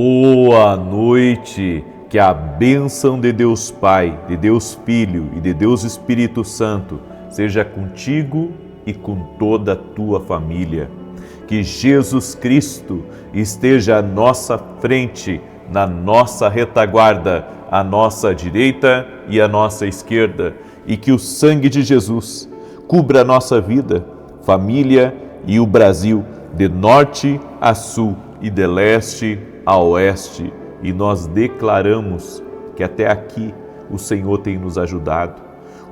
Boa noite, que a bênção de Deus Pai, de Deus Filho e de Deus Espírito Santo seja contigo e com toda a tua família. Que Jesus Cristo esteja à nossa frente, na nossa retaguarda, à nossa direita e à nossa esquerda, e que o sangue de Jesus cubra a nossa vida, família e o Brasil, de norte a sul e de leste a oeste, e nós declaramos que até aqui o Senhor tem nos ajudado.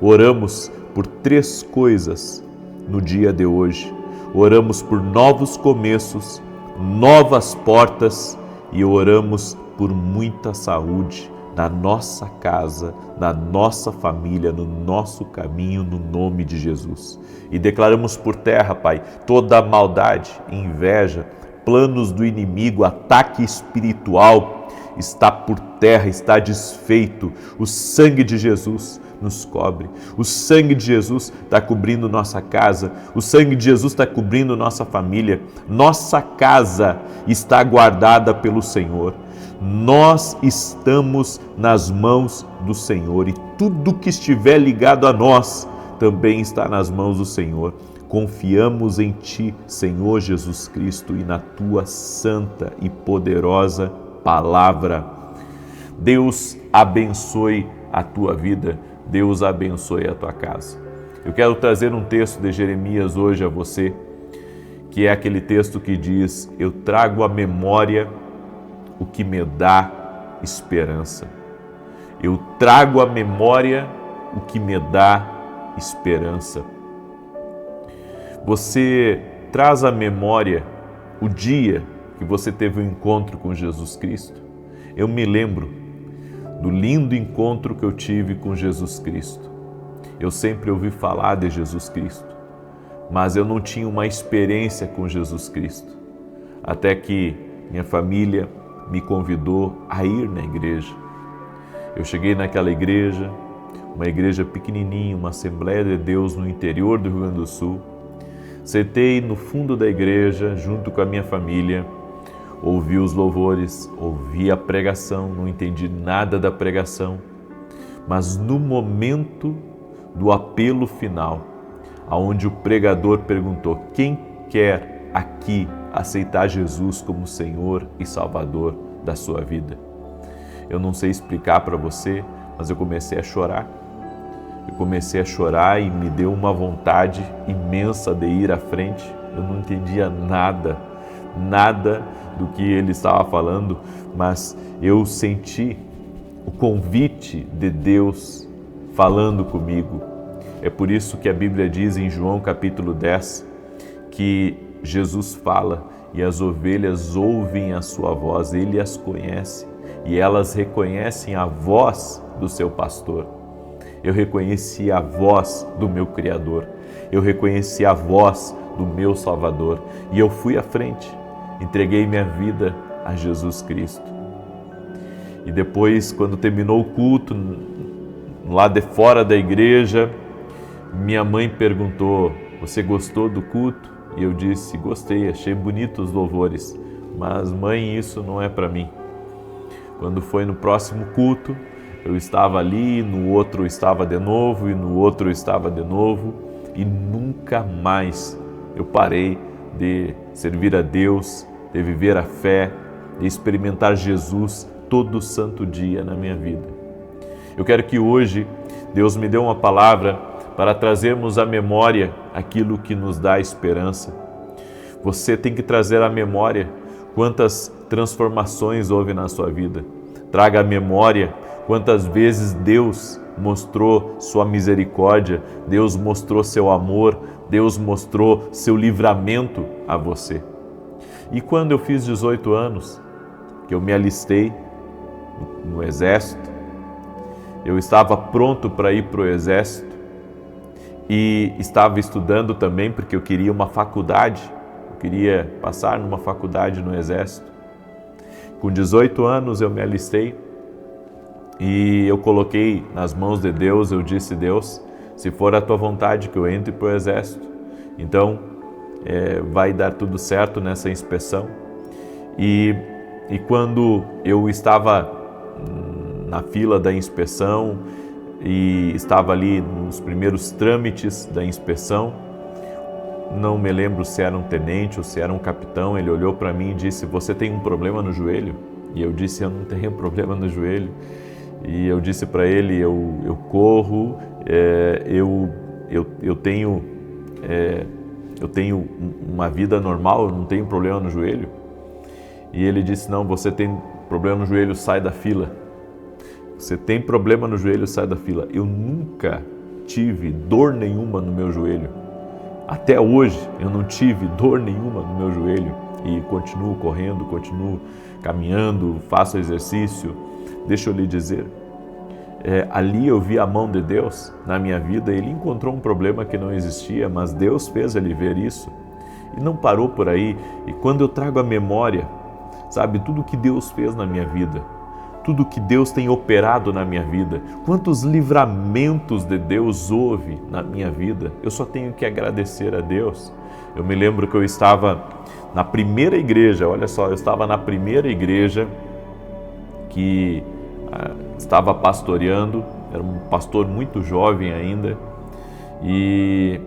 Oramos por 3 coisas no dia de hoje. Oramos por novos começos, novas portas e oramos por muita saúde na nossa casa, na nossa família, no nosso caminho, no nome de Jesus. E declaramos por terra, Pai, toda a maldade, inveja, planos do inimigo, ataque espiritual, está por terra, está desfeito. O sangue de Jesus nos cobre. O sangue de Jesus está cobrindo nossa casa. O sangue de Jesus está cobrindo nossa família. Nossa casa está guardada pelo Senhor. Nós estamos nas mãos do Senhor e tudo que estiver ligado a nós também está nas mãos do Senhor. Confiamos em Ti, Senhor Jesus Cristo, e na Tua santa e poderosa palavra. Deus abençoe a tua vida, Deus abençoe a tua casa. Eu quero trazer um texto de Jeremias hoje a você, que é aquele texto que diz: eu trago à memória o que me dá esperança. Eu trago à memória o que me dá esperança. Você traz à memória o dia que você teve um encontro com Jesus Cristo? Eu me lembro do lindo encontro que eu tive com Jesus Cristo. Eu sempre ouvi falar de Jesus Cristo, mas eu não tinha uma experiência com Jesus Cristo. Até que minha família me convidou a ir na igreja. Eu cheguei naquela igreja, uma igreja pequenininha, uma Assembleia de Deus no interior do Rio Grande do Sul. Sentei no fundo da igreja, junto com a minha família, ouvi os louvores, ouvi a pregação, não entendi nada da pregação, mas no momento do apelo final, aonde o pregador perguntou: quem quer aqui aceitar Jesus como Senhor e Salvador da sua vida? Eu não sei explicar para você, mas eu comecei a chorar. Eu comecei a chorar e me deu uma vontade imensa de ir à frente. Eu não entendia nada do que ele estava falando, mas eu senti o convite de Deus falando comigo. É por isso que a Bíblia diz em João capítulo 10 que Jesus fala e as ovelhas ouvem a sua voz, ele as conhece e elas reconhecem a voz do seu pastor. Eu reconheci a voz do meu Criador, eu reconheci a voz do meu Salvador e eu fui à frente, entreguei minha vida a Jesus Cristo. E depois, quando terminou o culto, lá de fora da igreja, minha mãe perguntou: você gostou do culto? E eu disse: gostei, achei bonitos os louvores, mas mãe, isso não é para mim. Quando foi no próximo culto, eu estava ali, no outro eu estava de novo, e no outro eu estava de novo, e nunca mais eu parei de servir a Deus, de viver a fé, de experimentar Jesus todo santo dia na minha vida. Eu quero que hoje Deus me dê uma palavra para trazermos à memória aquilo que nos dá esperança. Você tem que trazer à memória quantas transformações houve na sua vida. Traga à memória quantas vezes Deus mostrou sua misericórdia, Deus mostrou seu amor, Deus mostrou seu livramento a você. E quando eu fiz 18 anos, que eu me alistei no exército, eu estava pronto para ir para o exército e estava estudando também porque eu queria uma faculdade, eu queria passar numa faculdade no exército. Com 18 anos eu me alistei e eu coloquei nas mãos de Deus, eu disse: Deus, se for a tua vontade que eu entre para o exército, então vai dar tudo certo nessa inspeção. E E quando eu estava na fila da inspeção e estava ali nos primeiros trâmites da inspeção, não me lembro se era um tenente ou se era um capitão, ele olhou para mim e disse: "Você tem um problema no joelho?" E eu disse: "Eu não tenho problema no joelho." E eu disse para ele: eu corro, eu tenho uma vida normal, eu não tenho problema no joelho. E ele disse: "Não, você tem problema no joelho, sai da fila. Você tem problema no joelho, sai da fila." Eu nunca tive dor nenhuma no meu joelho. Até hoje eu não tive dor nenhuma no meu joelho e continuo correndo, continuo caminhando, faço exercício. Deixa eu lhe dizer, ali eu vi a mão de Deus na minha vida. Ele encontrou um problema que não existia, mas Deus fez ele ver isso e não parou por aí. E quando eu trago a memória, sabe, tudo que Deus fez na minha vida, tudo que Deus tem operado na minha vida, quantos livramentos de Deus houve na minha vida, eu só tenho que agradecer a Deus. Eu me lembro que eu estava na primeira igreja, olha só, eu estava na primeira igreja que estava pastoreando, era um pastor muito jovem ainda, e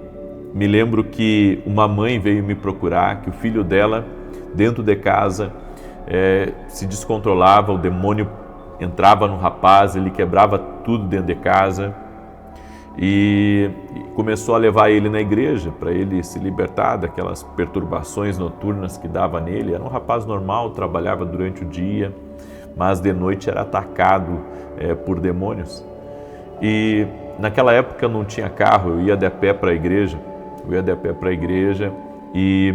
me lembro que uma mãe veio me procurar, que o filho dela, dentro de casa, se descontrolava, o demônio entrava no rapaz, ele quebrava tudo dentro de casa e começou a levar ele na igreja para ele se libertar daquelas perturbações noturnas que dava nele. Era um rapaz normal, trabalhava durante o dia, mas de noite era atacado por demônios. E naquela época eu não tinha carro, eu ia de pé para a igreja, e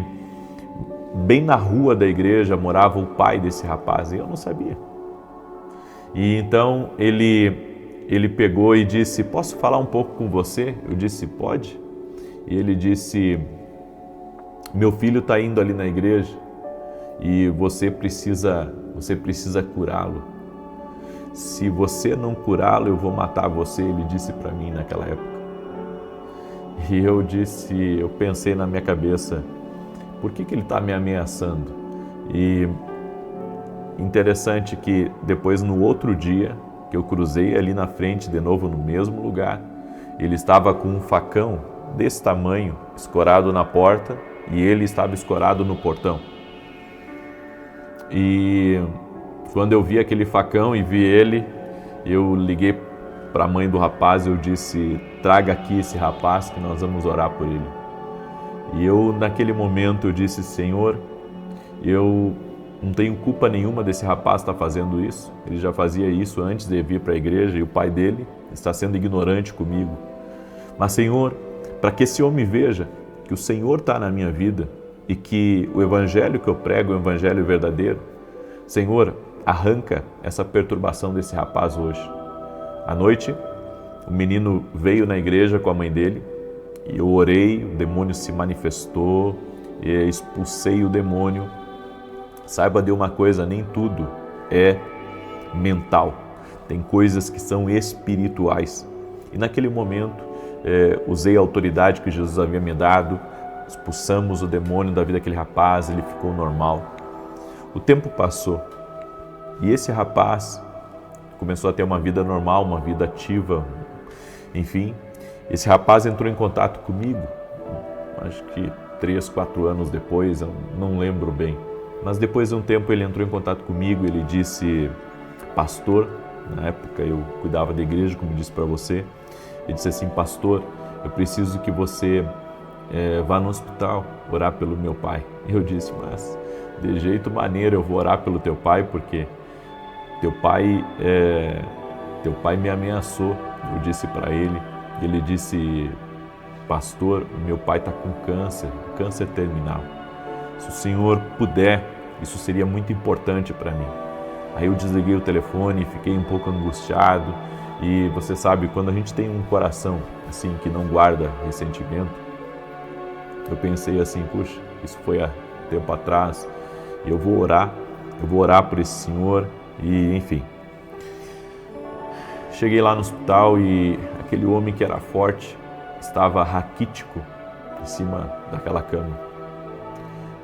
bem na rua da igreja morava o pai desse rapaz e eu não sabia. E então ele pegou e disse: "Posso falar um pouco com você?" Eu disse: "Pode." E ele disse: "Meu filho está indo ali na igreja e você precisa curá-lo. Se você não curá-lo, eu vou matar você." Ele disse para mim naquela época. E eu pensei na minha cabeça, por que ele está me ameaçando? E interessante que depois, no outro dia, que eu cruzei ali na frente, de novo no mesmo lugar, ele estava com um facão desse tamanho, escorado na porta, e ele estava escorado no portão. E quando eu vi aquele facão e vi ele, eu liguei para a mãe do rapaz e eu disse: "Traga aqui esse rapaz que nós vamos orar por ele." E eu, naquele momento, eu disse: "Senhor, eu não tenho culpa nenhuma desse rapaz estar fazendo isso. Ele já fazia isso antes de vir para a igreja e o pai dele está sendo ignorante comigo. Mas, Senhor, para que esse homem veja que o Senhor está na minha vida e que o evangelho que eu prego é o evangelho verdadeiro, Senhor, arranca essa perturbação desse rapaz hoje." À noite, o menino veio na igreja com a mãe dele e eu orei, o demônio se manifestou, e expulsei o demônio. Saiba de uma coisa, nem tudo é mental. Tem coisas que são espirituais. E naquele momento, usei a autoridade que Jesus havia me dado, expulsamos o demônio da vida daquele rapaz, ele ficou normal. O tempo passou e esse rapaz começou a ter uma vida normal, uma vida ativa, enfim. Esse rapaz entrou em contato comigo, acho que 3, 4 anos depois, eu não lembro bem. Mas depois de um tempo ele entrou em contato comigo, ele disse: "Pastor", na época eu cuidava da igreja, como disse para você, ele disse assim: "Pastor, eu preciso que você vá no hospital orar pelo meu pai." Eu disse: "Mas de jeito maneiro eu vou orar pelo teu pai, porque teu pai me ameaçou." Eu disse para ele, ele disse: "Pastor, meu pai está com câncer terminal. Se o senhor puder, isso seria muito importante para mim." Aí eu desliguei o telefone, fiquei um pouco angustiado e você sabe, quando a gente tem um coração assim que não guarda ressentimento, eu pensei assim: puxa, isso foi há tempo atrás, eu vou orar por esse senhor e enfim. Cheguei lá no hospital e aquele homem que era forte estava raquítico em cima daquela cama.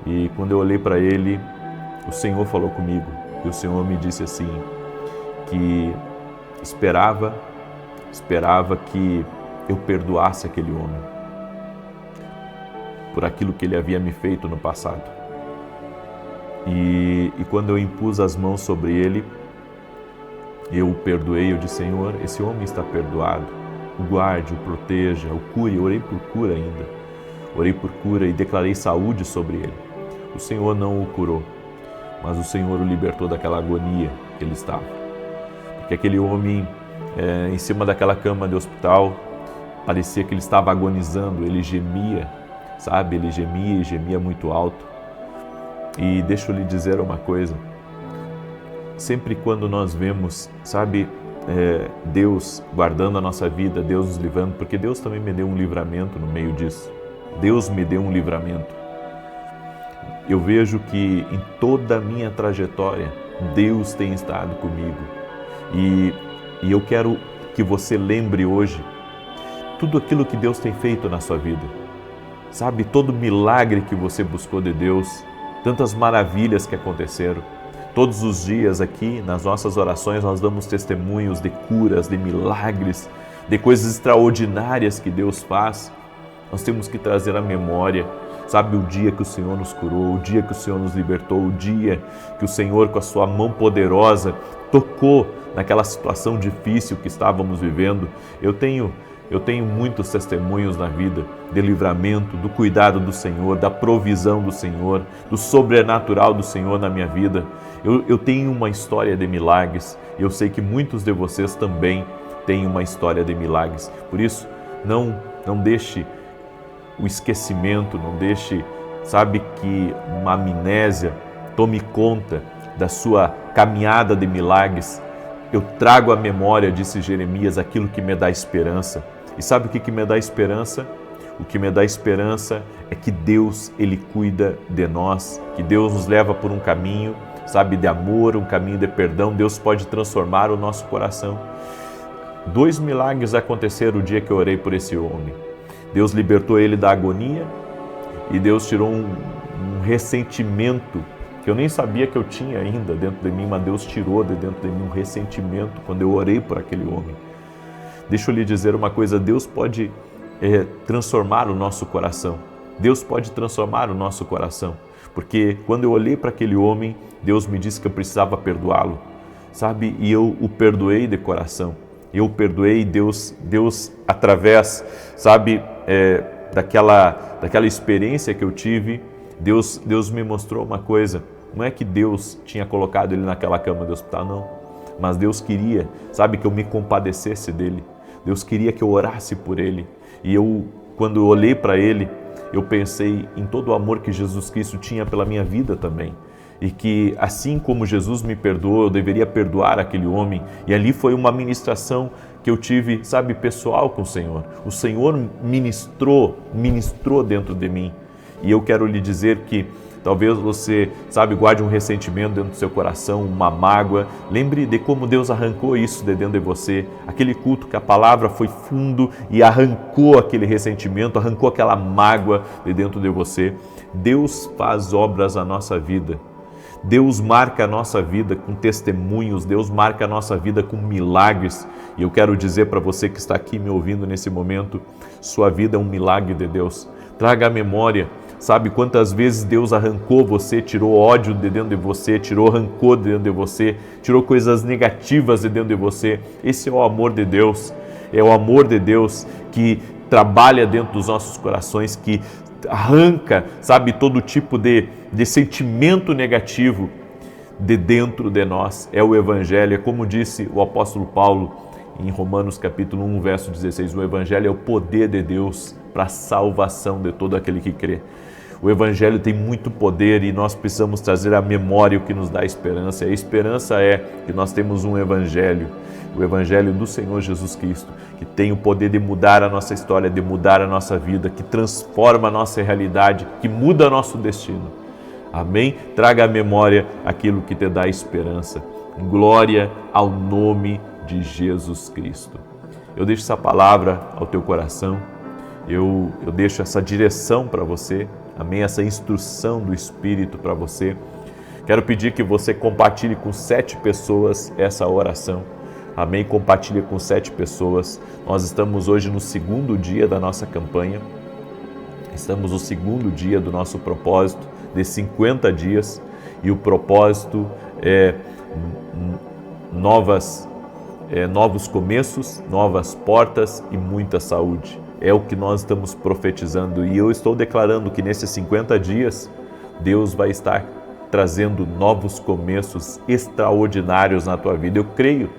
E quando eu olhei para ele, o Senhor falou comigo: e o Senhor me disse assim, que esperava que eu perdoasse aquele homem por aquilo que ele havia me feito no passado. E quando eu impus as mãos sobre ele, eu o perdoei, eu disse, Senhor, esse homem está perdoado, o guarde, o proteja, o cure. Eu orei por cura ainda, orei por cura e declarei saúde sobre ele. O Senhor não o curou, mas o Senhor o libertou daquela agonia que ele estava. Porque aquele homem, em cima daquela cama de hospital, parecia que ele estava agonizando, ele gemia, sabe? Ele gemia e gemia muito alto. E deixa eu lhe dizer uma coisa, sempre quando nós vemos, sabe, Deus guardando a nossa vida, Deus nos livrando, porque Deus também me deu um livramento no meio disso. Deus me deu um livramento. Eu vejo que em toda a minha trajetória, Deus tem estado comigo. E eu quero que você lembre hoje tudo aquilo que Deus tem feito na sua vida. Sabe, todo milagre que você buscou de Deus, tantas maravilhas que aconteceram. Todos os dias aqui, nas nossas orações, nós damos testemunhos de curas, de milagres, de coisas extraordinárias que Deus faz. Nós temos que trazer à memória, sabe, o dia que o Senhor nos curou, o dia que o Senhor nos libertou, o dia que o Senhor, com a sua mão poderosa, tocou naquela situação difícil que estávamos vivendo. Eu tenho muitos testemunhos na vida de livramento, do cuidado do Senhor, da provisão do Senhor, do sobrenatural do Senhor na minha vida. Eu tenho uma história de milagres. Eu sei que muitos de vocês também têm uma história de milagres. Por isso, não deixe o esquecimento, não deixe, sabe, que uma amnésia tome conta da sua caminhada de milagres. Eu trago à memória, disse Jeremias, aquilo que me dá esperança. E sabe o que me dá esperança? O que me dá esperança é que Deus, Ele cuida de nós, que Deus nos leva por um caminho, sabe, de amor, um caminho de perdão. Deus pode transformar o nosso coração. 2 milagres aconteceram o dia que eu orei por esse homem. Deus libertou ele da agonia e Deus tirou um ressentimento que eu nem sabia que eu tinha ainda dentro de mim, mas Deus tirou de dentro de mim um ressentimento quando eu orei por aquele homem. Deixa eu lhe dizer uma coisa, Deus pode transformar o nosso coração. Deus pode transformar o nosso coração, porque quando eu olhei para aquele homem, Deus me disse que eu precisava perdoá-lo, sabe? E eu o perdoei de coração. Eu perdoei, Deus através, sabe, daquela experiência que eu tive, Deus me mostrou uma coisa. Não é que Deus tinha colocado ele naquela cama de hospital, não. Mas Deus queria, sabe, que eu me compadecesse dele. Deus queria que eu orasse por ele. E quando eu olhei para ele, eu pensei em todo o amor que Jesus Cristo tinha pela minha vida também. E que assim como Jesus me perdoou, eu deveria perdoar aquele homem. E ali foi uma ministração que eu tive, sabe, pessoal com o Senhor. O Senhor ministrou dentro de mim. E eu quero lhe dizer que talvez você, sabe, guarde um ressentimento dentro do seu coração, uma mágoa. Lembre de como Deus arrancou isso de dentro de você. Aquele culto que a palavra foi fundo e arrancou aquele ressentimento, arrancou aquela mágoa de dentro de você. Deus faz obras na nossa vida. Deus marca a nossa vida com testemunhos, Deus marca a nossa vida com milagres. E eu quero dizer para você que está aqui me ouvindo nesse momento, sua vida é um milagre de Deus. Traga a memória, sabe quantas vezes Deus arrancou você, tirou ódio de dentro de você, tirou rancor de dentro de você, tirou coisas negativas de dentro de você. Esse é o amor de Deus, é o amor de Deus que trabalha dentro dos nossos corações, que arranca, sabe, todo tipo de sentimento negativo de dentro de nós. É o Evangelho, é como disse o apóstolo Paulo em Romanos capítulo 1, verso 16, o Evangelho é o poder de Deus para a salvação de todo aquele que crê. O Evangelho tem muito poder e nós precisamos trazer à memória o que nos dá esperança. A esperança é que nós temos um Evangelho, o Evangelho do Senhor Jesus Cristo, que tem o poder de mudar a nossa história, de mudar a nossa vida, que transforma a nossa realidade, que muda nosso destino. Amém? Traga à memória aquilo que te dá esperança. Glória ao nome de Jesus Cristo. Eu deixo essa palavra ao teu coração, eu deixo essa direção para você, amém? Essa instrução do Espírito para você. Quero pedir que você compartilhe com 7 pessoas essa oração. Amém? Compartilhe com 7 pessoas. Nós estamos hoje no 2º dia da nossa campanha. Estamos no 2º dia do nosso propósito de 50 dias. E o propósito é novos começos, novas portas e muita saúde. É o que nós estamos profetizando. E eu estou declarando que nesses 50 dias, Deus vai estar trazendo novos começos extraordinários na tua vida. Eu creio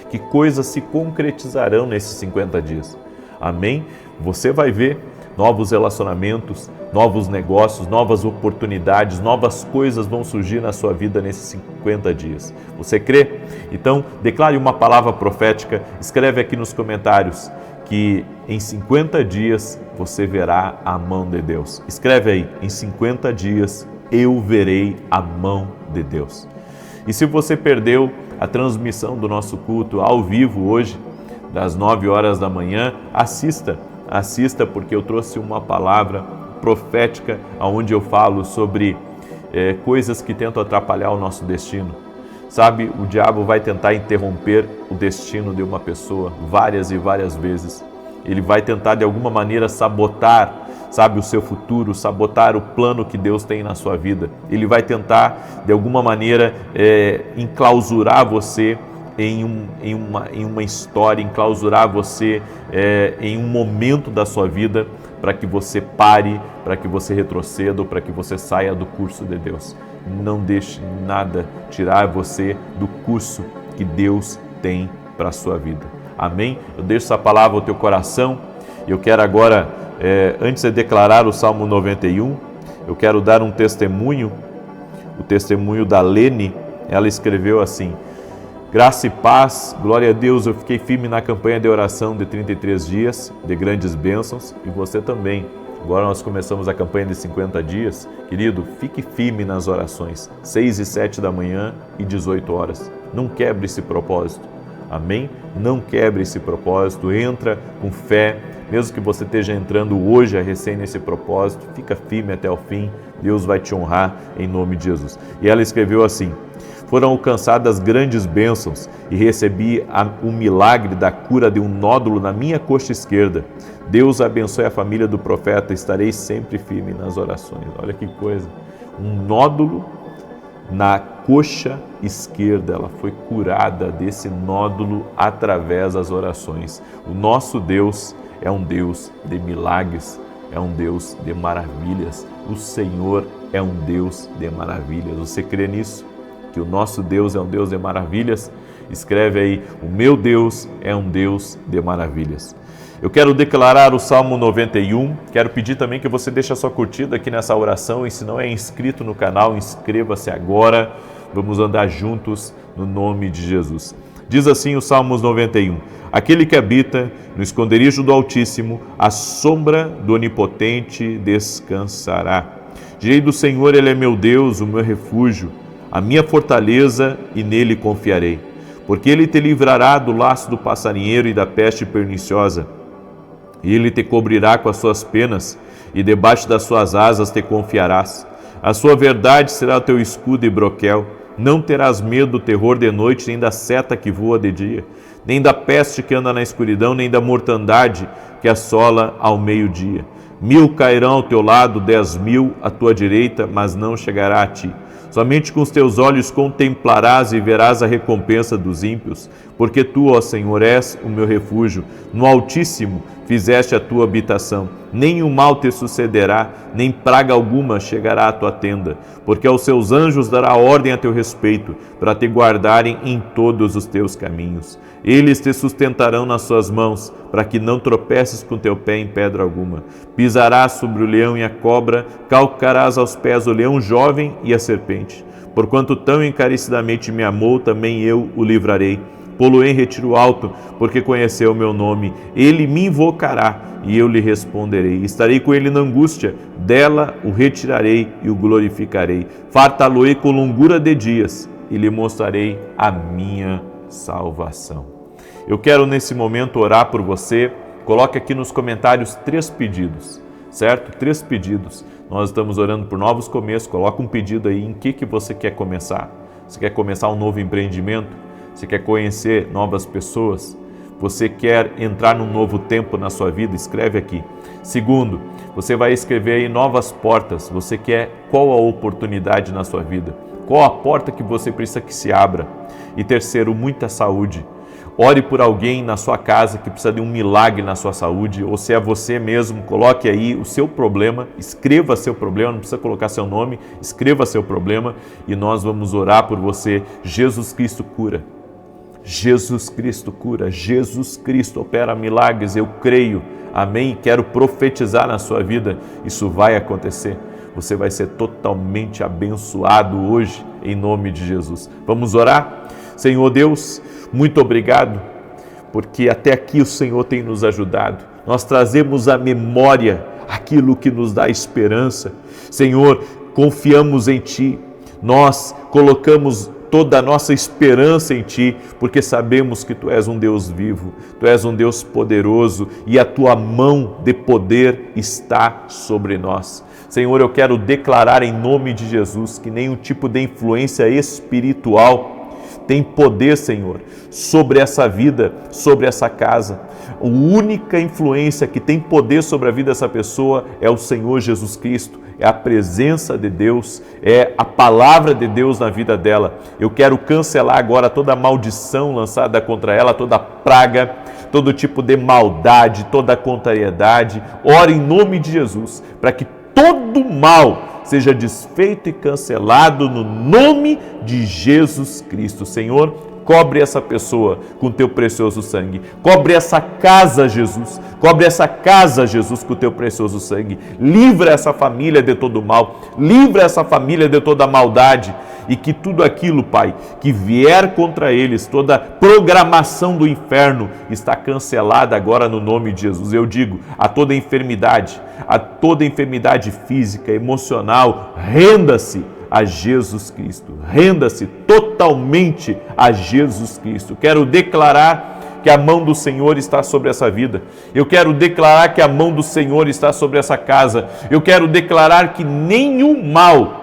que coisas se concretizarão nesses 50 dias. Amém? Você vai ver novos relacionamentos, novos negócios, novas oportunidades, novas coisas vão surgir na sua vida nesses 50 dias. Você crê? Então, declare uma palavra profética, escreve aqui nos comentários que em 50 dias você verá a mão de Deus. Escreve aí, em 50 dias eu verei a mão de Deus. E se você perdeu a transmissão do nosso culto ao vivo hoje, das 9 horas da manhã, assista porque eu trouxe uma palavra profética onde eu falo sobre coisas que tentam atrapalhar o nosso destino. Sabe, o diabo vai tentar interromper o destino de uma pessoa várias e várias vezes. Ele vai tentar de alguma maneira sabotar, sabe, o seu futuro, sabotar o plano que Deus tem na sua vida. Ele vai tentar de alguma maneira enclausurar você em uma história, enclausurar você em um momento da sua vida para que você pare, para que você retroceda ou para que você saia do curso de Deus. Não deixe nada tirar você do curso que Deus tem para a sua vida. Amém? Eu deixo essa palavra ao teu coração. Eu quero agora, antes de declarar o Salmo 91, eu quero dar um testemunho, o testemunho da Lene. Ela escreveu assim: graça e paz, glória a Deus, eu fiquei firme na campanha de oração de 33 dias, de grandes bênçãos, e você também. Agora nós começamos a campanha de 50 dias. Querido, fique firme nas orações, 6 e 7 da manhã e 18 horas. Não quebre esse propósito. Amém? Não quebre esse propósito, entra com fé, mesmo que você esteja entrando hoje a recém nesse propósito, fica firme até o fim, Deus vai te honrar em nome de Jesus. E ela escreveu assim: foram alcançadas grandes bênçãos e recebi o milagre da cura de um nódulo na minha coxa esquerda. Deus abençoe a família do profeta, estarei sempre firme nas orações. Olha que coisa, um nódulo na coxa esquerda, ela foi curada desse nódulo através das orações. O nosso Deus é um Deus de milagres, é um Deus de maravilhas. O Senhor é um Deus de maravilhas. Você crê nisso? Que o nosso Deus é um Deus de maravilhas? Escreve aí: o meu Deus é um Deus de maravilhas. Eu quero declarar o Salmo 91, quero pedir também que você deixe a sua curtida aqui nessa oração, e se não é inscrito no canal, inscreva-se agora, vamos andar juntos no nome de Jesus. Diz assim o Salmos 91, aquele que habita no esconderijo do Altíssimo, à sombra do Onipotente descansará. Direi do Senhor, Ele é meu Deus, o meu refúgio, a minha fortaleza, e nele confiarei. Porque Ele te livrará do laço do passarinheiro e da peste perniciosa. E Ele te cobrirá com as suas penas, e debaixo das suas asas te confiarás. A sua verdade será o teu escudo e broquel. Não terás medo do terror de noite, nem da seta que voa de dia, nem da peste que anda na escuridão, nem da mortandade que assola ao meio-dia. 1000 cairão ao teu lado, 10.000 à tua direita, mas não chegará a ti. Somente com os teus olhos contemplarás e verás a recompensa dos ímpios, porque tu, ó Senhor, és o meu refúgio. No Altíssimo fizeste a tua habitação. Nem o mal te sucederá, nem praga alguma chegará à tua tenda, porque aos seus anjos dará ordem a teu respeito, para te guardarem em todos os teus caminhos. Eles te sustentarão nas suas mãos, para que não tropeces com teu pé em pedra alguma. Pisarás sobre o leão e a cobra, calcarás aos pés o leão jovem e a serpente. Porquanto tão encarecidamente me amou, também eu o livrarei. Pô-lo-ei em retiro alto, porque conheceu o meu nome. Ele me invocará, e eu lhe responderei. Estarei com ele na angústia, dela o retirarei e o glorificarei. Fartá-lo-ei com longura de dias, e lhe mostrarei a minha salvação. Eu quero nesse momento orar por você. Coloque aqui nos comentários 3 pedidos, certo? 3 pedidos. Nós estamos orando por novos começos. Coloca um pedido aí em que você quer começar. Você quer começar um novo empreendimento? Você quer conhecer novas pessoas? Você quer entrar num novo tempo na sua vida? Escreve aqui. Segundo, você vai escrever aí novas portas. Você quer qual a oportunidade na sua vida? Qual a porta que você precisa que se abra? E terceiro, muita saúde. Ore por alguém na sua casa que precisa de um milagre na sua saúde, ou se é você mesmo, coloque aí o seu problema, escreva seu problema, não precisa colocar seu nome, escreva seu problema e nós vamos orar por você. Jesus Cristo cura. Jesus Cristo cura, Jesus Cristo opera milagres, eu creio, amém? Quero profetizar na sua vida, isso vai acontecer, você vai ser totalmente abençoado hoje, em nome de Jesus. Vamos orar? Senhor Deus, muito obrigado, porque até aqui o Senhor tem nos ajudado, nós trazemos à memória aquilo que nos dá esperança. Senhor, confiamos em Ti, nós colocamos toda a nossa esperança em Ti, porque sabemos que Tu és um Deus vivo, Tu és um Deus poderoso e a Tua mão de poder está sobre nós. Senhor, eu quero declarar em nome de Jesus que nenhum tipo de influência espiritual tem poder, Senhor, sobre essa vida, sobre essa casa. A única influência que tem poder sobre a vida dessa pessoa é o Senhor Jesus Cristo, é a presença de Deus, é a palavra de Deus na vida dela. Eu quero cancelar agora toda maldição lançada contra ela, toda praga, todo tipo de maldade, toda contrariedade. Ore em nome de Jesus, para que todo mal seja desfeito e cancelado no nome de Jesus Cristo. Senhor, cobre essa pessoa com Teu precioso sangue. Cobre essa casa, Jesus. Cobre essa casa, Jesus, com Teu precioso sangue. Livra essa família de todo mal. Livra essa família de toda maldade. E que tudo aquilo, Pai, que vier contra eles, toda programação do inferno, está cancelada agora no nome de Jesus. Eu digo, a toda enfermidade física, emocional, renda-se a Jesus Cristo. Renda-se totalmente a Jesus Cristo. Quero declarar que a mão do Senhor está sobre essa vida. Eu quero declarar que a mão do Senhor está sobre essa casa. Eu quero declarar que nenhum mal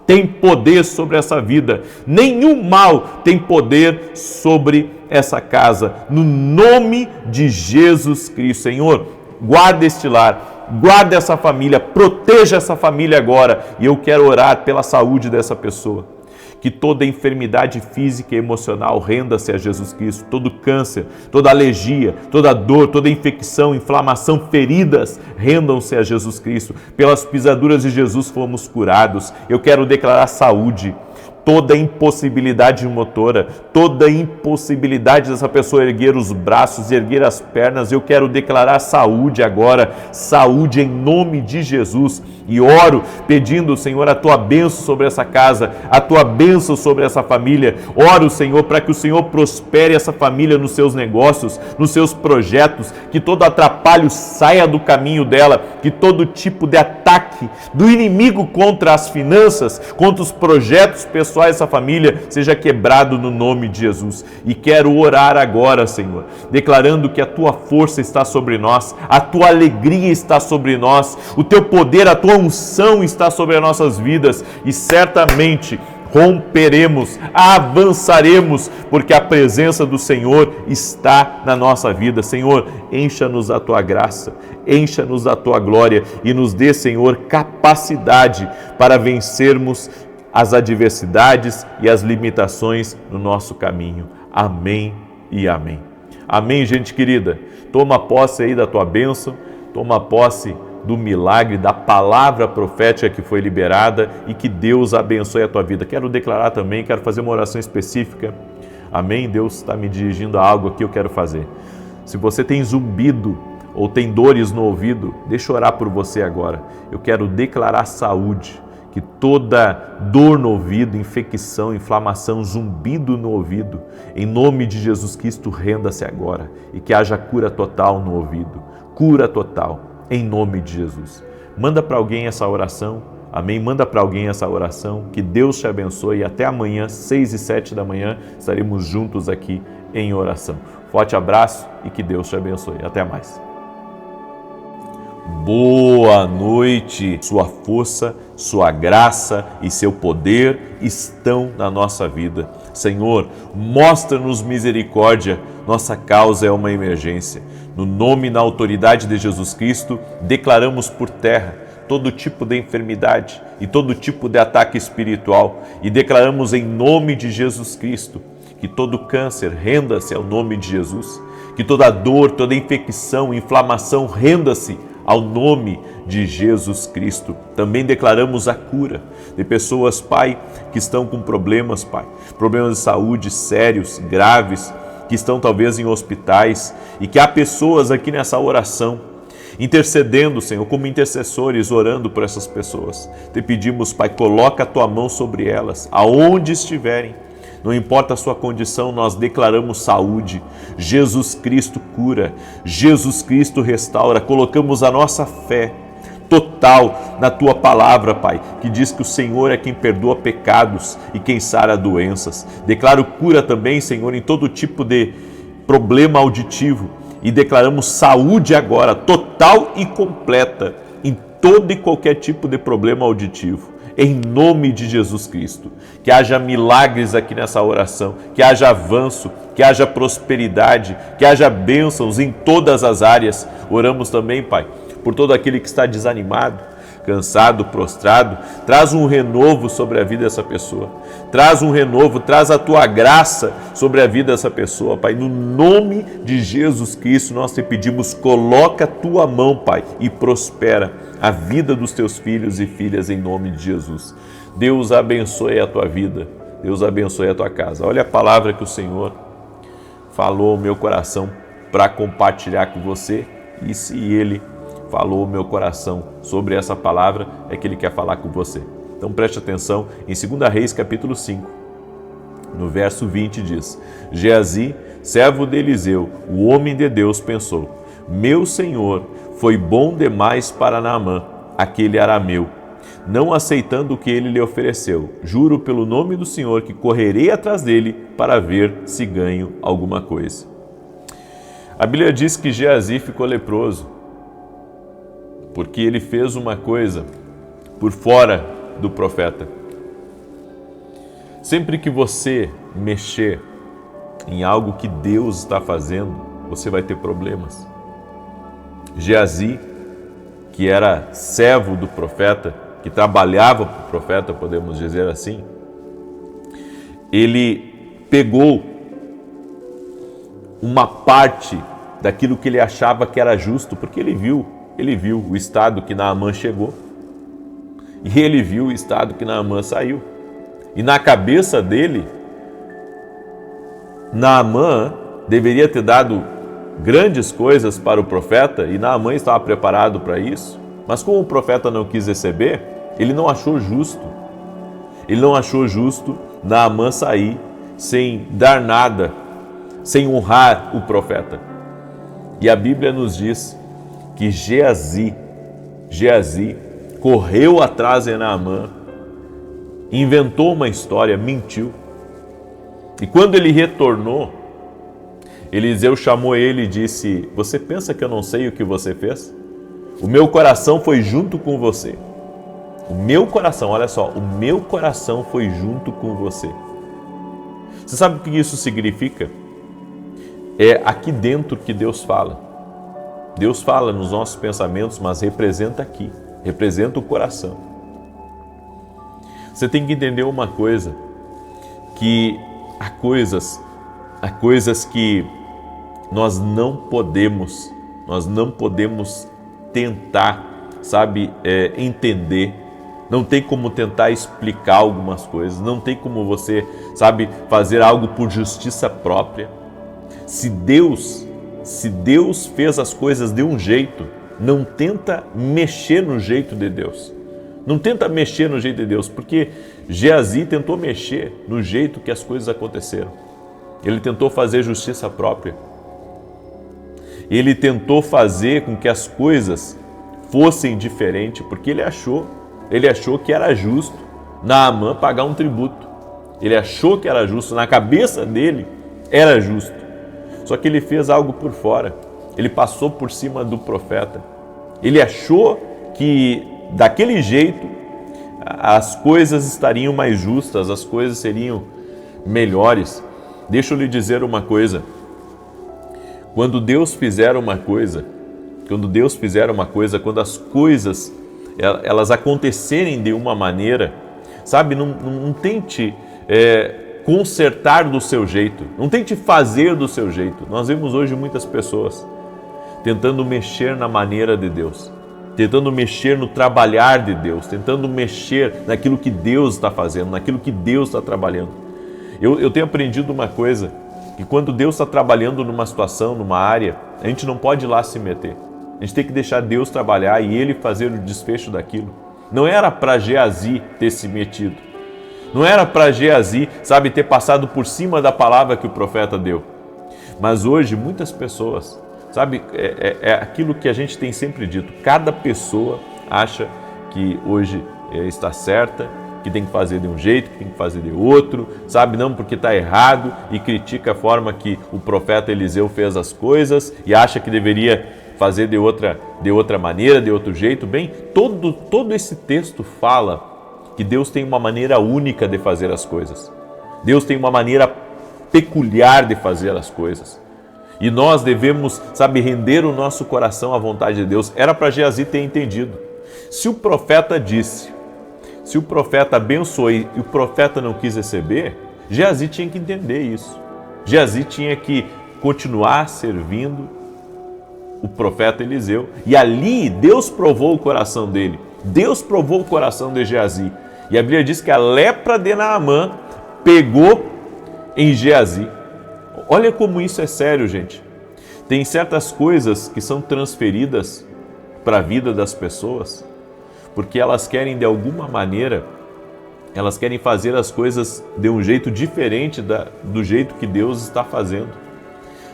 tem poder sobre essa vida. Nenhum mal tem poder sobre essa casa. No nome de Jesus Cristo. Senhor, guarda este lar, guarda essa família, proteja essa família agora. E eu quero orar pela saúde dessa pessoa. Que toda enfermidade física e emocional renda-se a Jesus Cristo. Todo câncer, toda alergia, toda dor, toda infecção, inflamação, feridas, rendam-se a Jesus Cristo. Pelas pisaduras de Jesus fomos curados. Eu quero declarar saúde. Toda impossibilidade motora, toda impossibilidade dessa pessoa erguer os braços, erguer as pernas, eu quero declarar saúde agora, saúde em nome de Jesus. E oro pedindo, Senhor, a Tua bênção sobre essa casa, a Tua bênção sobre essa família. Oro, Senhor, para que o Senhor prospere essa família nos seus negócios, nos seus projetos, que todo atrapalho saia do caminho dela, que todo tipo de ataque do inimigo contra as finanças, contra os projetos pessoais dessa família, seja quebrado no nome de Jesus. E quero orar agora, Senhor, declarando que a Tua força está sobre nós, a Tua alegria está sobre nós, o Teu poder, a Tua unção está sobre as nossas vidas e certamente romperemos, avançaremos, porque a presença do Senhor está na nossa vida. Senhor, encha-nos da Tua graça, encha-nos da Tua glória e nos dê, Senhor, capacidade para vencermos as adversidades e as limitações no nosso caminho. Amém e amém. Amém, gente querida. Toma posse aí da tua bênção, toma posse do milagre, da palavra profética que foi liberada e que Deus abençoe a tua vida. Quero declarar também, quero fazer uma oração específica. Amém? Deus está me dirigindo a algo que eu quero fazer. Se você tem zumbido ou tem dores no ouvido, deixa eu orar por você agora. Eu quero declarar saúde. Que toda dor no ouvido, infecção, inflamação, zumbido no ouvido, em nome de Jesus Cristo, renda-se agora e que haja cura total no ouvido, cura total, em nome de Jesus. Manda para alguém essa oração, amém? Manda para alguém essa oração, que Deus te abençoe e até amanhã, 6 e 7 da manhã, estaremos juntos aqui em oração. Forte abraço e que Deus te abençoe. Até mais. Boa noite. Sua força, sua graça e seu poder estão na nossa vida. Senhor, mostra-nos misericórdia. Nossa causa é uma emergência. No nome e na autoridade de Jesus Cristo, declaramos por terra todo tipo de enfermidade e todo tipo de ataque espiritual e declaramos em nome de Jesus Cristo que todo câncer renda-se ao nome de Jesus, que toda dor, toda infecção, inflamação renda-se ao nome de Jesus Cristo. Também declaramos a cura de pessoas, Pai, que estão com problemas, Pai, problemas de saúde sérios, graves, que estão talvez em hospitais e que há pessoas aqui nessa oração intercedendo, Senhor, como intercessores, orando por essas pessoas. Te pedimos, Pai, coloca a Tua mão sobre elas, aonde estiverem. Não importa a sua condição, nós declaramos saúde. Jesus Cristo cura, Jesus Cristo restaura. Colocamos a nossa fé total na Tua palavra, Pai, que diz que o Senhor é quem perdoa pecados e quem sara doenças. Declaro cura também, Senhor, em todo tipo de problema auditivo. E declaramos saúde agora, total e completa, em todo e qualquer tipo de problema auditivo. Em nome de Jesus Cristo. Que haja milagres aqui nessa oração, que haja avanço, que haja prosperidade, que haja bênçãos em todas as áreas. Oramos também, Pai, por todo aquele que está desanimado, cansado, prostrado. Traz um renovo sobre a vida dessa pessoa. Traz um renovo, traz a Tua graça sobre a vida dessa pessoa, Pai. No nome de Jesus Cristo, nós te pedimos, coloca a Tua mão, Pai, e prospera a vida dos Teus filhos e filhas em nome de Jesus. Deus abençoe a tua vida, Deus abençoe a tua casa. Olha a palavra que o Senhor falou ao meu coração para compartilhar com você, e se Ele falou ao meu coração sobre essa palavra, é que Ele quer falar com você. Então preste atenção, em 2 Reis capítulo 5, no verso 20 diz: Geazi, servo de Eliseu, o homem de Deus, pensou: meu senhor foi bom demais para Naamã, aquele arameu, não aceitando o que ele lhe ofereceu. Juro pelo nome do Senhor que correrei atrás dele para ver se ganho alguma coisa. A Bíblia diz que Geazi ficou leproso porque ele fez uma coisa por fora do profeta. Sempre que você mexer em algo que Deus está fazendo, você vai ter problemas. Geazi, que era servo do profeta, que trabalhava para o profeta, podemos dizer assim, ele pegou uma parte daquilo que ele achava que era justo, porque ele viu o estado que Naamã chegou e ele viu o estado que Naamã saiu. E na cabeça dele, Naamã deveria ter dado grandes coisas para o profeta e Naamã estava preparado para isso, mas como o profeta não quis receber, ele não achou justo. Ele não achou justo Naamã sair sem dar nada, sem honrar o profeta. E a Bíblia nos diz que Geazi correu atrás de Naamã, inventou uma história, mentiu. E quando ele retornou, Eliseu chamou ele e disse: você pensa que eu não sei o que você fez? O meu coração foi junto com você. O meu coração, olha só, o meu coração foi junto com você. Você sabe o que isso significa? É aqui dentro que Deus fala. Deus fala nos nossos pensamentos, mas representa aqui, representa o coração. Você tem que entender uma coisa, que há coisas que nós não podemos tentar, entender. Não tem como tentar explicar algumas coisas, não tem como você, fazer algo por justiça própria. Se Deus fez as coisas de um jeito, não tenta mexer no jeito de Deus. Não tenta mexer no jeito de Deus, porque Geazi tentou mexer no jeito que as coisas aconteceram. Ele tentou fazer justiça própria. Ele tentou fazer com que as coisas fossem diferentes, porque ele achou que era justo Naamã pagar um tributo. Ele achou que era justo, na cabeça dele era justo. Só que ele fez algo por fora. Ele passou por cima do profeta. Ele achou que daquele jeito as coisas estariam mais justas, as coisas seriam melhores. Deixa eu lhe dizer uma coisa. Quando Deus fizer uma coisa, quando as coisas elas acontecerem de uma maneira, sabe, não tente consertar do seu jeito, não tente fazer do seu jeito. Nós vemos hoje muitas pessoas tentando mexer na maneira de Deus, tentando mexer no trabalhar de Deus, tentando mexer naquilo que Deus está fazendo, naquilo que Deus está trabalhando. Eu tenho aprendido uma coisa, que quando Deus está trabalhando numa situação, numa área, a gente não pode ir lá se meter. A gente tem que deixar Deus trabalhar e Ele fazer o desfecho daquilo. Não era para Geazi ter se metido. Não era para Geazi, sabe, ter passado por cima da palavra que o profeta deu. Mas hoje muitas pessoas, sabe, é aquilo que a gente tem sempre dito. Cada pessoa acha que hoje está certa, que tem que fazer de um jeito, que tem que fazer de outro, sabe, não porque está errado, e critica a forma que o profeta Eliseu fez as coisas e acha que deveria fazer de outra maneira, de outro jeito. Bem, todo esse texto fala que Deus tem uma maneira única de fazer as coisas. Deus tem uma maneira peculiar de fazer as coisas. E nós devemos, sabe, render o nosso coração à vontade de Deus. Era para Geazi ter entendido. Se o profeta disse, se o profeta abençoou e o profeta não quis receber, Geazi tinha que entender isso. Geazi tinha que continuar servindo o profeta Eliseu. E ali Deus provou o coração dele. Deus provou o coração de Geazi. E a Bíblia diz que a lepra de Naamã pegou em Geazi. Olha como isso é sério, gente. Tem certas coisas que são transferidas para a vida das pessoas, porque elas querem, de alguma maneira, elas querem fazer as coisas de um jeito diferente do jeito que Deus está fazendo.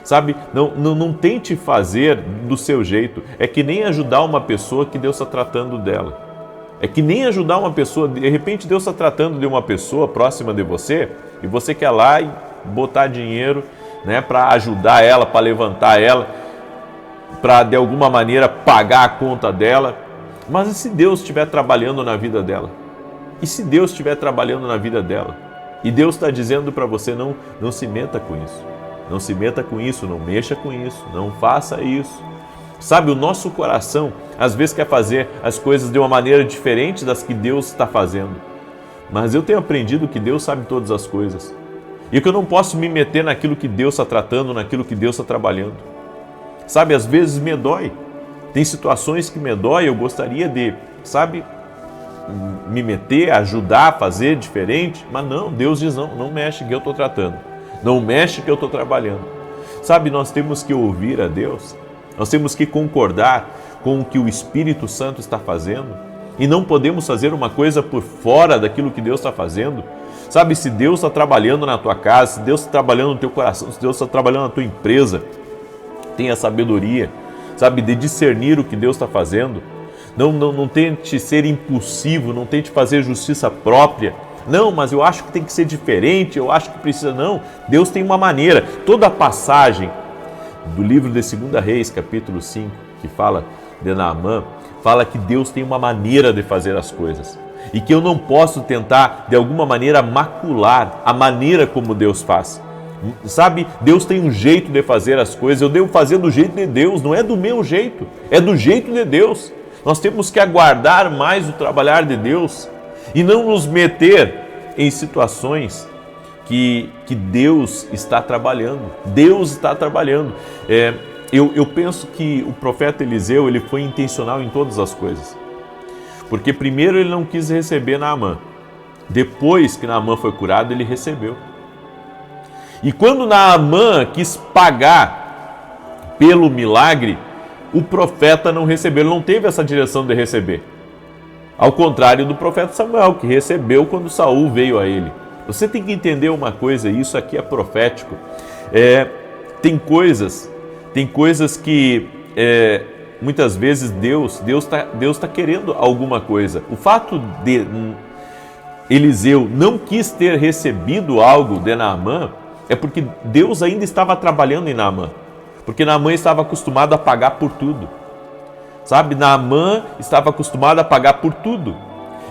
Sabe, não tente fazer do seu jeito. É que nem ajudar uma pessoa que Deus está tratando dela. É que nem ajudar uma pessoa, de repente Deus está tratando de uma pessoa próxima de você e você quer lá e botar dinheiro, né, para ajudar ela, para levantar ela, para de alguma maneira pagar a conta dela. Mas e se Deus estiver trabalhando na vida dela? E se Deus estiver trabalhando na vida dela? E Deus está dizendo para você, não se meta com isso. Não se meta com isso, não mexa com isso, não faça isso. Sabe, o nosso coração às vezes quer fazer as coisas de uma maneira diferente das que Deus está fazendo. Mas eu tenho aprendido que Deus sabe todas as coisas. E que eu não posso me meter naquilo que Deus está tratando, naquilo que Deus está trabalhando. Sabe, às vezes me dói. Tem situações que me dói, eu gostaria de, sabe, me meter, ajudar, fazer diferente. Mas não, Deus diz não mexe que eu estou tratando. Não mexe que eu estou trabalhando. Sabe, nós temos que ouvir a Deus. Nós temos que concordar com o que o Espírito Santo está fazendo e não podemos fazer uma coisa por fora daquilo que Deus está fazendo. Sabe, se Deus está trabalhando na tua casa, se Deus está trabalhando no teu coração, se Deus está trabalhando na tua empresa, tenha sabedoria, sabe, de discernir o que Deus está fazendo. Não tente ser impulsivo, não tente fazer justiça própria. Não, mas eu acho que tem que ser diferente, eu acho que precisa. Não, Deus tem uma maneira. Toda a passagem do livro de 2 Reis, capítulo 5, que fala de Naamã, fala que Deus tem uma maneira de fazer as coisas e que eu não posso tentar, de alguma maneira, macular a maneira como Deus faz. Sabe, Deus tem um jeito de fazer as coisas, eu devo fazer do jeito de Deus, não é do meu jeito, é do jeito de Deus. Nós temos que aguardar mais o trabalhar de Deus e não nos meter em situações que Deus está trabalhando. Deus está trabalhando. Eu penso que o profeta Eliseu ele foi intencional em todas as coisas. Porque primeiro ele não quis receber Naamã. Depois que Naamã foi curado, ele recebeu. E quando Naamã quis pagar pelo milagre, o profeta não recebeu, ele não teve essa direção de receber. Ao contrário do profeta Samuel, que recebeu quando Saul veio a ele. Você tem que entender uma coisa, isso aqui é profético. Tem coisas que muitas vezes Deus está querendo alguma coisa. O fato de Eliseu não quis ter recebido algo de Naamã é porque Deus ainda estava trabalhando em Naamã. Porque Naamã estava acostumado a pagar por tudo. sabe? Naamã estava acostumado a pagar por tudo.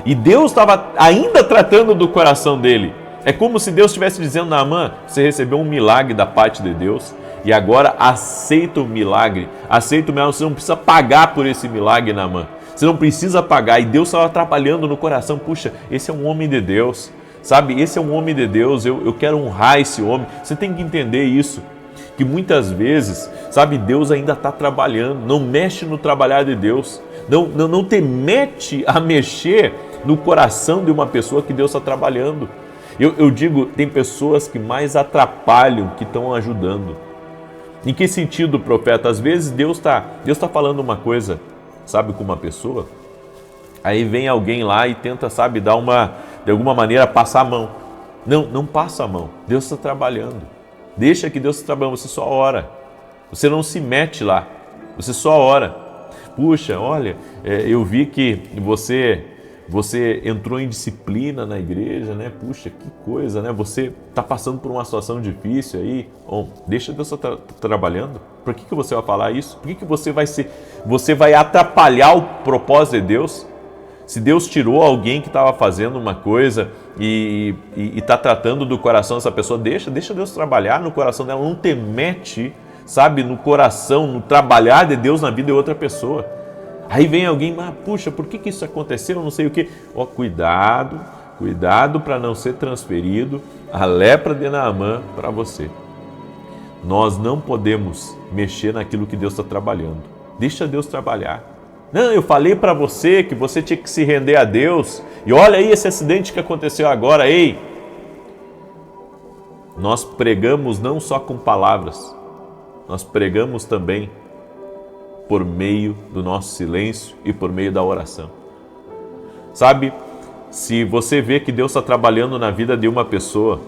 E Deus estava ainda tratando do coração dele. É como se Deus estivesse dizendo: Naamã, você recebeu um milagre da parte de Deus e agora aceita o milagre. Aceita o milagre, você não precisa pagar por esse milagre, Naamã. Você não precisa pagar. E Deus estava trabalhando no coração. Puxa, esse é um homem de Deus, sabe? Esse é um homem de Deus, eu quero honrar esse homem. Você tem que entender isso, que muitas vezes, sabe, Deus ainda está trabalhando. Não mexe no trabalhar de Deus. Não te mete a mexer no coração de uma pessoa que Deus está trabalhando. Eu digo, tem pessoas que mais atrapalham que estão ajudando. Em que sentido, profeta? Às vezes Deus tá falando uma coisa, sabe, com uma pessoa, aí vem alguém lá e tenta, sabe, de alguma maneira passar a mão. Não passa a mão. Deus está trabalhando. Deixa que Deus está trabalhando, você só ora. Você não se mete lá, você só ora. Puxa, olha, eu vi que você entrou em disciplina na igreja, né? Puxa, que coisa, né? Você está passando por uma situação difícil aí. Bom, deixa Deus estar trabalhando. Por que você vai falar isso? Por que você vai atrapalhar o propósito de Deus? Se Deus tirou alguém que estava fazendo uma coisa e está tratando do coração dessa pessoa, deixa Deus trabalhar no coração dela. Não te mete, sabe, no coração, no trabalhar de Deus na vida de outra pessoa. Aí vem alguém, mas puxa, por que isso aconteceu? Não sei o quê. Ó, cuidado para não ser transferido a lepra de Naamã para você. Nós não podemos mexer naquilo que Deus está trabalhando. Deixa Deus trabalhar. Não, eu falei para você que você tinha que se render a Deus. E olha aí esse acidente que aconteceu agora. Ei, nós pregamos não só com palavras, nós pregamos também por meio do nosso silêncio e por meio da oração. Sabe, se você vê que Deus está trabalhando na vida de uma pessoa,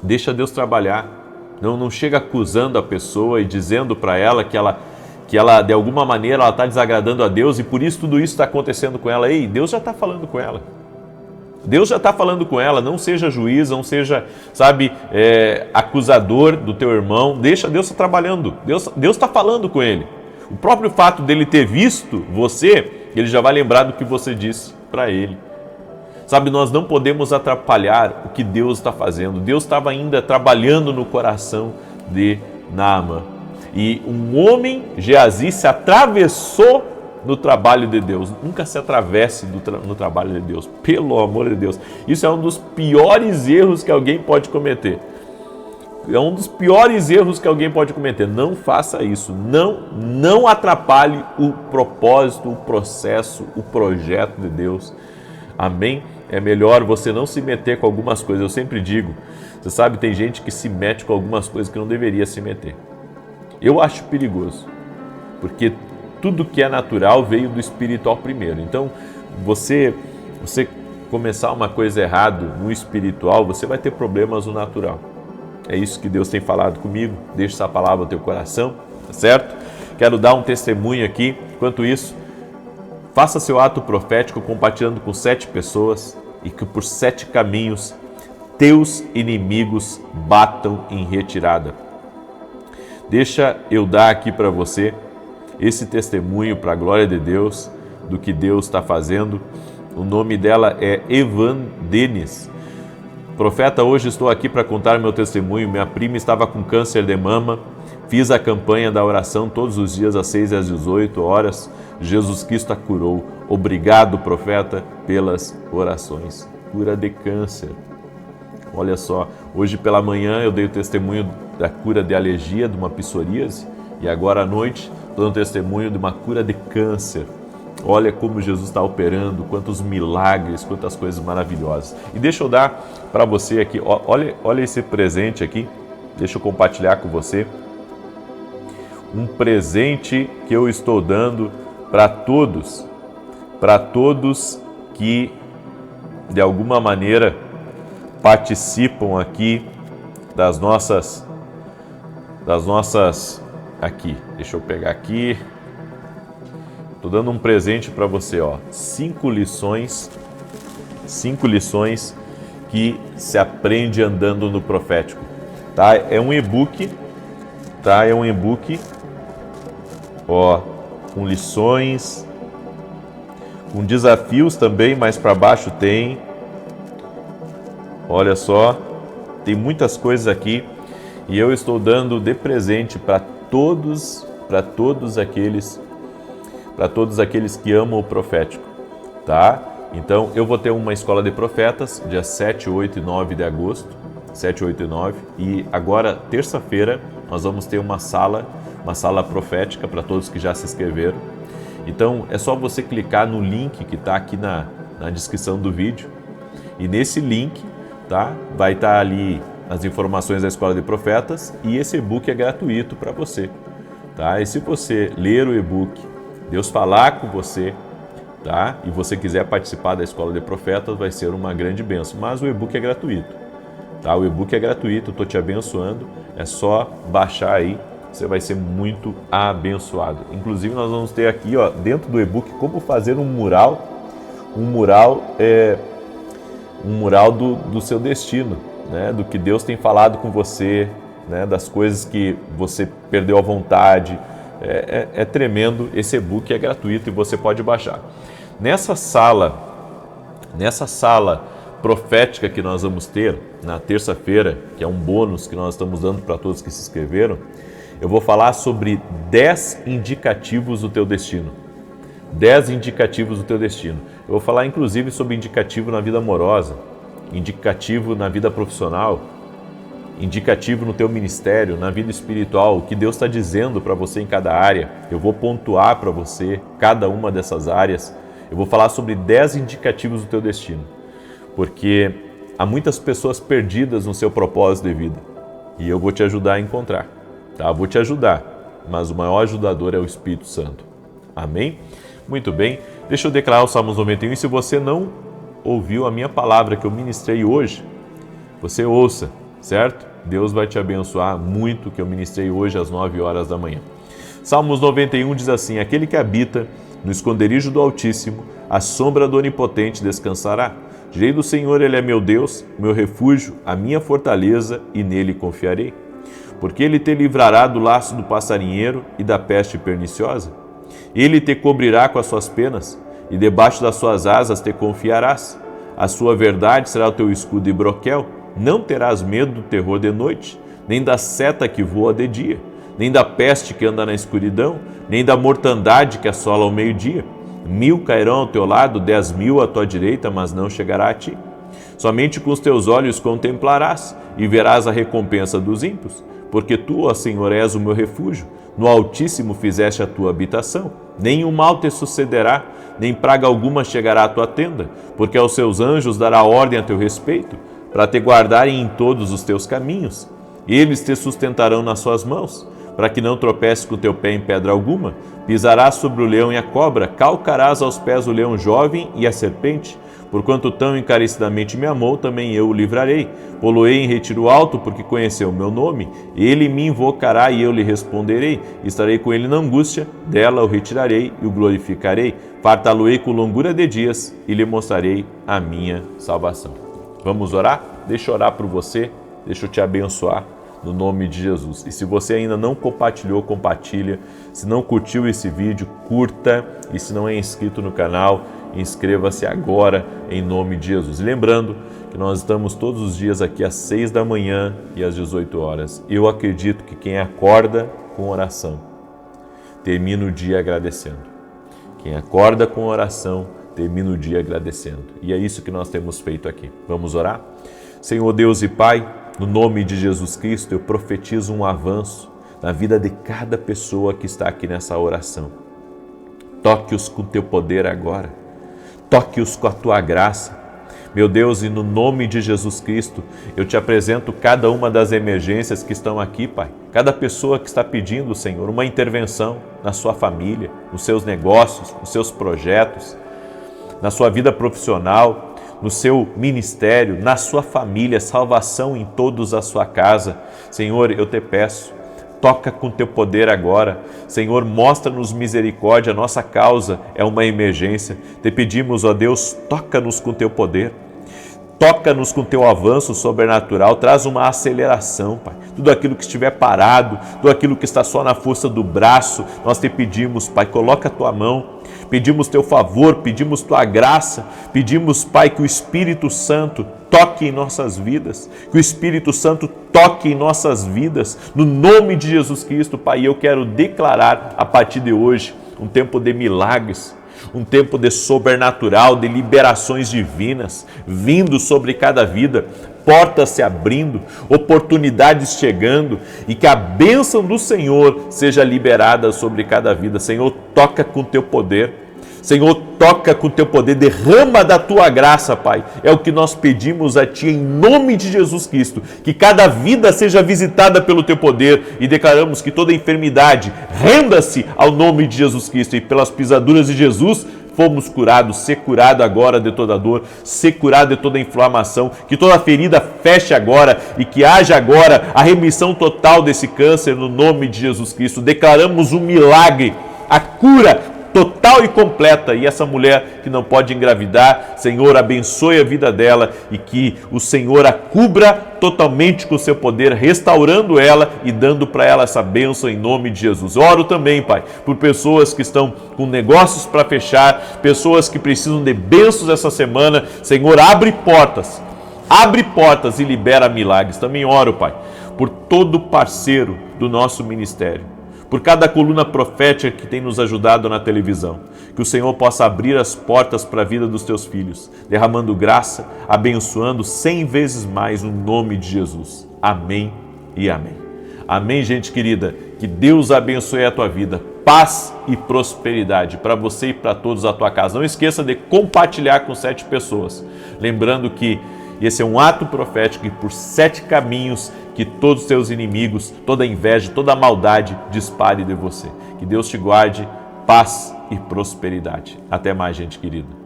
deixa Deus trabalhar. Não chega acusando a pessoa e dizendo para ela que ela de alguma maneira ela está desagradando a Deus e por isso tudo isso está acontecendo com ela. Ei, Deus já está falando com ela. Deus já está falando com ela. Não seja juiz, não seja, sabe, acusador do teu irmão. Deixa Deus estar trabalhando. Deus está falando com ele. O próprio fato dele ter visto você, ele já vai lembrar do que você disse para ele. Sabe, nós não podemos atrapalhar o que Deus está fazendo. Deus estava ainda trabalhando no coração de Naamã. E um homem, Geazi, se atravessou no trabalho de Deus. Nunca se atravesse no trabalho de Deus, pelo amor de Deus. Isso é um dos piores erros que alguém pode cometer. É um dos piores erros que alguém pode cometer. Não faça isso. Não atrapalhe o propósito, o processo, o projeto de Deus. Amém? É melhor você não se meter com algumas coisas. Eu sempre digo, você sabe, tem gente que se mete com algumas coisas que não deveria se meter. Eu acho perigoso, porque tudo que é natural veio do espiritual primeiro. Então, você começar uma coisa errada no espiritual, você vai ter problemas no natural. É isso que Deus tem falado comigo. Deixa essa palavra no teu coração, tá certo? Quero dar um testemunho aqui. Enquanto isso, faça seu ato profético compartilhando com 7 pessoas e que por 7 caminhos teus inimigos batam em retirada. Deixa eu dar aqui para você esse testemunho para a glória de Deus, do que Deus está fazendo. O nome dela é Evan Denis. Profeta, hoje estou aqui para contar meu testemunho. Minha prima estava com câncer de mama. Fiz a campanha da oração todos os dias às 6 e às 18 horas. Jesus Cristo a curou. Obrigado, profeta, pelas orações. Cura de câncer. Olha só, hoje pela manhã eu dei o testemunho da cura de alergia, de uma psoríase, e agora à noite estou dando testemunho de uma cura de câncer. Olha como Jesus está operando, quantos milagres, quantas coisas maravilhosas. E deixa eu dar para você aqui, olha esse presente aqui, deixa eu compartilhar com você. Um presente que eu estou dando para todos que de alguma maneira participam aqui das nossas aqui. Deixa eu pegar aqui. Estou dando um presente para você, ó. 5 lições que se aprende andando no profético, tá? É um e-book, tá? É um e-book, ó. com lições, com desafios também, mais para baixo tem. Olha só, tem muitas coisas aqui e eu estou dando de presente para todos aqueles que amam o profético, tá? Então, eu vou ter uma escola de profetas, dia 7, 8 e 9 de agosto, 7, 8 e 9, e agora, terça-feira, nós vamos ter uma sala profética para todos que já se inscreveram. Então, é só você clicar no link que está aqui na descrição do vídeo, e nesse link, tá, vai estar ali as informações da Escola de Profetas, e esse e-book é gratuito para você, tá? E se você ler o e-book, Deus falar com você, tá? E você quiser participar da Escola de Profetas, vai ser uma grande bênção. Mas o e-book é gratuito, tá? O e-book é gratuito, eu estou te abençoando. É só baixar aí, você vai ser muito abençoado. Inclusive, nós vamos ter aqui, ó, dentro do e-book, como fazer um mural do seu destino, né? Do que Deus tem falado com você, né? Das coisas que você perdeu a vontade. É tremendo, esse e-book é gratuito e você pode baixar. Nessa sala profética que nós vamos ter na terça-feira, que é um bônus que nós estamos dando para todos que se inscreveram, eu vou falar sobre 10 indicativos do teu destino. 10 indicativos do teu destino. Eu vou falar inclusive sobre indicativo na vida amorosa, indicativo na vida profissional, indicativo no teu ministério, na vida espiritual, o que Deus está dizendo para você em cada área. Eu vou pontuar para você cada uma dessas áreas. Eu vou falar sobre 10 indicativos do teu destino, porque há muitas pessoas perdidas no seu propósito de vida e eu vou te ajudar a encontrar, tá? Eu vou te ajudar, mas o maior ajudador é o Espírito Santo. Amém? Muito bem, deixa eu declarar o Salmos 91 e se você não ouviu a minha palavra que eu ministrei hoje, você ouça, certo? Deus vai te abençoar muito, que eu ministrei hoje às 9 horas da manhã. Salmos 91 diz assim: aquele que habita no esconderijo do Altíssimo, a sombra do Onipotente descansará. Direi do Senhor, Ele é meu Deus, meu refúgio, a minha fortaleza, e nele confiarei. Porque Ele te livrará do laço do passarinheiro e da peste perniciosa. Ele te cobrirá com as suas penas, e debaixo das suas asas te confiarás. A sua verdade será o teu escudo e broquel. Não terás medo do terror de noite, nem da seta que voa de dia, nem da peste que anda na escuridão, nem da mortandade que assola ao meio-dia. 1000 cairão ao teu lado, 10.000 à tua direita, mas não chegará a ti. Somente com os teus olhos contemplarás e verás a recompensa dos ímpios, porque tu, ó Senhor, és o meu refúgio. No Altíssimo fizeste a tua habitação. Nenhum mal te sucederá, nem praga alguma chegará à tua tenda, porque aos seus anjos dará ordem a teu respeito, para te guardarem em todos os teus caminhos. Eles te sustentarão nas suas mãos, para que não tropeces com o teu pé em pedra alguma. Pisarás sobre o leão e a cobra, calcarás aos pés o leão jovem e a serpente. Porquanto tão encarecidamente me amou, também eu o livrarei. Pô-lo-ei em retiro alto, porque conheceu o meu nome. Ele me invocará e eu lhe responderei. Estarei com ele na angústia, dela o retirarei e o glorificarei. Fartá-lo-ei com longura de dias e lhe mostrarei a minha salvação. Vamos orar? Deixa eu orar por você, deixa eu te abençoar no nome de Jesus. E se você ainda não compartilhou, compartilha. Se não curtiu esse vídeo, curta. E se não é inscrito no canal, inscreva-se agora em nome de Jesus. E lembrando que nós estamos todos os dias aqui às 6 da manhã e às 18 horas. Eu acredito que quem acorda com oração, termina o dia agradecendo. Quem acorda com oração, termina o dia agradecendo. E é isso que nós temos feito aqui. Vamos orar? Senhor Deus e Pai, no nome de Jesus Cristo, eu profetizo um avanço na vida de cada pessoa que está aqui nessa oração. Toque-os com teu poder agora. Toque-os com a tua graça. Meu Deus, e no nome de Jesus Cristo, eu te apresento cada uma das emergências que estão aqui, Pai. Cada pessoa que está pedindo, Senhor, uma intervenção na sua família, nos seus negócios, nos seus projetos, na sua vida profissional, no seu ministério, na sua família, salvação em todos a sua casa. Senhor, eu te peço, toca com teu poder agora. Senhor, mostra-nos misericórdia, a nossa causa é uma emergência. Te pedimos, ó Deus, toca-nos com teu poder. Toca-nos com teu avanço sobrenatural, traz uma aceleração, Pai. Tudo aquilo que estiver parado, tudo aquilo que está só na força do braço, nós te pedimos, Pai, coloca a tua mão, pedimos teu favor, pedimos tua graça, pedimos, Pai, que o Espírito Santo toque em nossas vidas, que o Espírito Santo toque em nossas vidas, no nome de Jesus Cristo, Pai. Eu quero declarar a partir de hoje um tempo de milagres, um tempo de sobrenatural, de liberações divinas, vindo sobre cada vida, portas se abrindo, oportunidades chegando, e que a bênção do Senhor seja liberada sobre cada vida. Senhor, toca com teu poder. Senhor, toca com teu poder, derrama da tua graça, Pai. É o que nós pedimos a Ti em nome de Jesus Cristo. Que cada vida seja visitada pelo teu poder, e declaramos que toda enfermidade renda-se ao nome de Jesus Cristo, e pelas pisaduras de Jesus fomos curados. Ser curado agora de toda dor, ser curado de toda inflamação, que toda ferida feche agora e que haja agora a remissão total desse câncer no nome de Jesus Cristo. Declaramos um milagre, a cura total e completa, e essa mulher que não pode engravidar, Senhor, abençoe a vida dela e que o Senhor a cubra totalmente com o seu poder, restaurando ela e dando para ela essa bênção em nome de Jesus. Oro também, Pai, por pessoas que estão com negócios para fechar, pessoas que precisam de bênçãos essa semana. Senhor, abre portas e libera milagres. Também oro, Pai, por todo parceiro do nosso ministério, por cada coluna profética que tem nos ajudado na televisão, que o Senhor possa abrir as portas para a vida dos teus filhos, derramando graça, abençoando 100 vezes mais no nome de Jesus. Amém e amém. Amém, gente querida. Que Deus abençoe a tua vida. Paz e prosperidade para você e para todos a tua casa. Não esqueça de compartilhar com 7 pessoas. Lembrando que esse é um ato profético, e por 7 caminhos que todos os teus inimigos, toda inveja, toda maldade dispare de você. Que Deus te guarde, paz e prosperidade. Até mais, gente querida.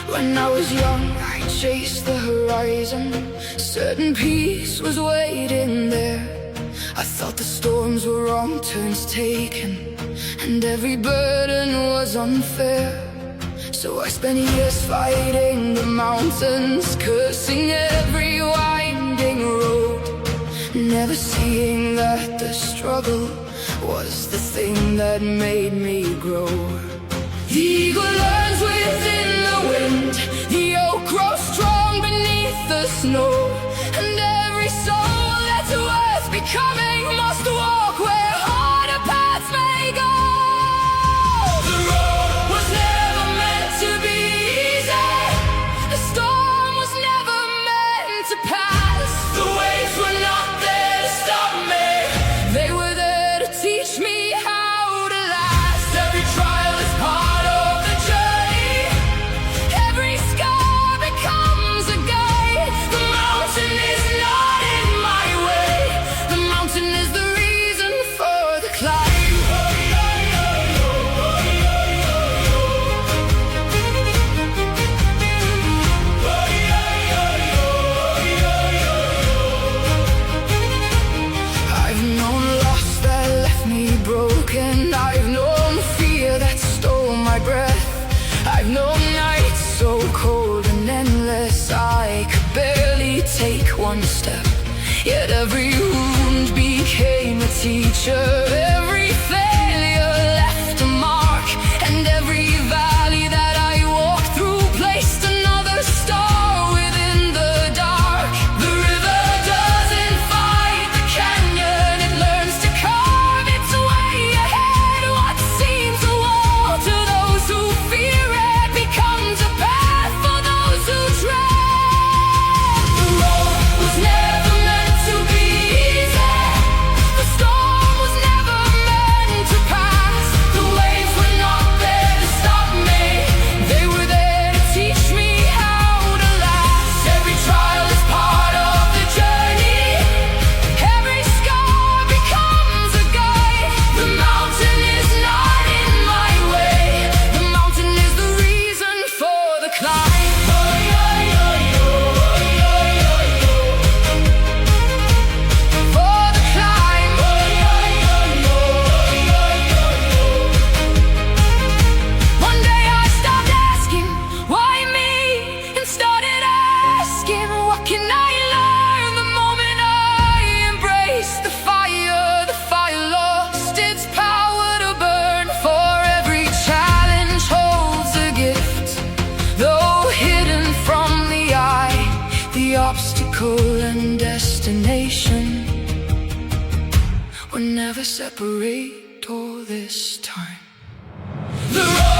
When I was young, I chased the horizon. Certain peace was waiting there. I thought the storms were wrong turns taken, and every burden was unfair. So I spent years fighting the mountains, cursing every winding road, never seeing that the struggle was the thing that made me grow. The eagle learns within the wind, the oak grows strong beneath the snow, and every soul that's worth becoming must walk where harder paths may go. The road was never meant to be easy, the storm was never meant to pass. The waves were not there to stop me, they were there to teach me how to last. Every trial is part of the journey, every scar becomes a guide. The mountain is not in my way, the mountain is the reason for the climb. I've known loss that left me broken, I've known fear that stole my breath, I've known nights so cold and endless I could barely take one step. Yet every wound became a teacher, every failure left a mark, and every valley that I walked through placed another star within the dark. The river doesn't fight the canyon, it learns to carve its way ahead. What seems a wall to those who fear it becomes a path for those who tread. The road was never meant to be easy, the storm was never separate all this time. The